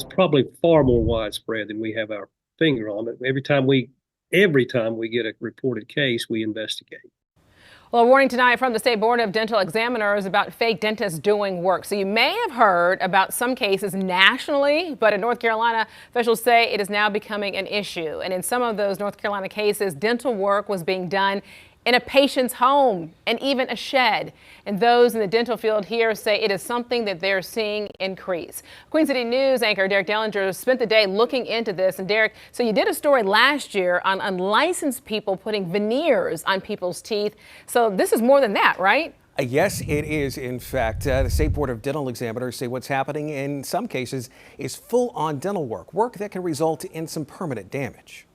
It's probably far more widespread than we have our finger on. But every time we get a reported case, we investigate. Well, a warning tonight from the State Board of Dental Examiners about fake dentists doing work. So you may have heard about some cases nationally, but in North Carolina, officials say it is now becoming an issue. And in some of those North Carolina cases, dental work was being done in a patient's home and even a shed. And those in the dental field here say it is something that they're seeing increase. Queen City News anchor Derek Dellinger spent the day looking into this. And Derek, so you did a story last year on unlicensed people putting veneers on people's teeth. So this is more than that, right? Yes, it is. In fact, the State Board of Dental Examiners say what's happening in some cases is full-on dental work that can result in some permanent damage.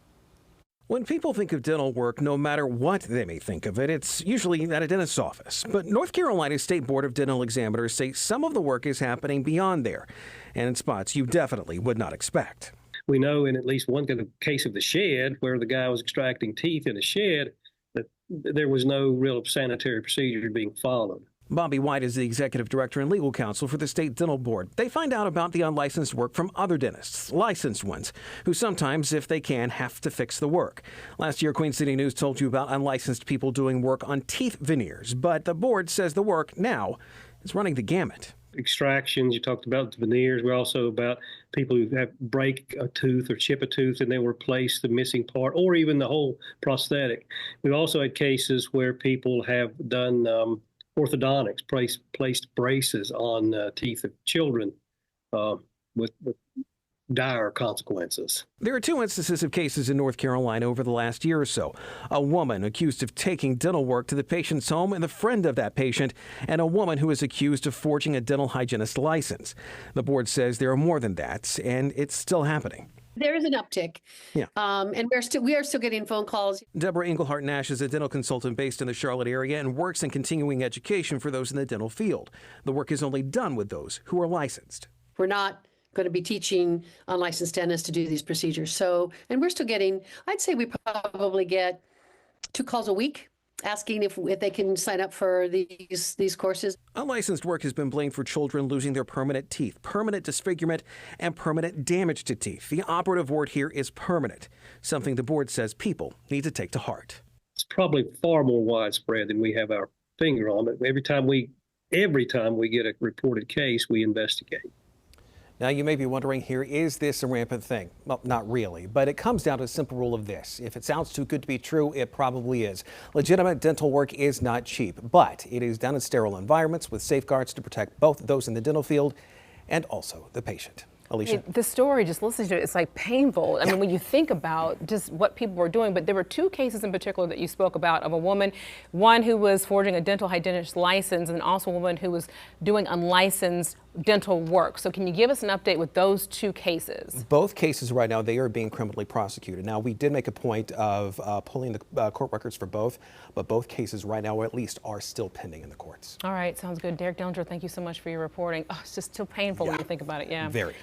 When people think of dental work, no matter what they may think of it, it's usually at a dentist's office. But North Carolina's State Board of Dental Examiners say some of the work is happening beyond there and in spots you definitely would not expect. We know in at least one case of the shed, where the guy was extracting teeth in a shed, that there was no real sanitary procedure being followed. Bobby White is the executive director and legal counsel for the State Dental Board. They find out about the unlicensed work from other dentists, licensed ones, who sometimes, if they can, have to fix the work. Last year, Queen City News told you about unlicensed people doing work on teeth veneers, but the board says the work now is running the gamut. Extractions, you talked about the veneers. We're also about people who have break a tooth or chip a tooth and they replace the missing part or even the whole prosthetic. We've also had cases where people have done orthodontics, placed braces on teeth of children with dire consequences. There are two instances of cases in North Carolina over the last year or so. A woman accused of taking dental work to the patient's home and the friend of that patient, and a woman who is accused of forging a dental hygienist license. The board says there are more than that, and it's still happening. There is an uptick. Yeah. And we are still getting phone calls. Deborah Englehart Nash is a dental consultant based in the Charlotte area and works in continuing education for those in the dental field. The work is only done with those who are licensed. We're not going to be teaching unlicensed dentists to do these procedures. And we're still getting, I'd say we probably get 2 calls a week asking if they can sign up for these courses. Unlicensed work has been blamed for children losing their permanent teeth, permanent disfigurement, and permanent damage to teeth. The operative word here is permanent, something the board says people need to take to heart. It's probably far more widespread than we have our finger on. But every time we get a reported case, we investigate. Now, you may be wondering here, is this a rampant thing? Well, not really, but it comes down to a simple rule of this. If it sounds too good to be true, it probably is. Legitimate dental work is not cheap, but it is done in sterile environments with safeguards to protect both those in the dental field and also the patient. Alicia? The story, just listening to it, it's like painful. I mean, when you think about just what people were doing, but there were 2 cases in particular that you spoke about of a woman, one who was forging a dental hygienist license and also a woman who was doing unlicensed dental work. So can you give us an update with those 2 cases? Both cases right now, they are being criminally prosecuted. Now, we did make a point of pulling the court records for both, but both cases right now, at least, are still pending in the courts. All right, sounds good. Derek Dellinger, thank you so much for your reporting. Oh, it's just too painful when you think about it. Yeah. Very.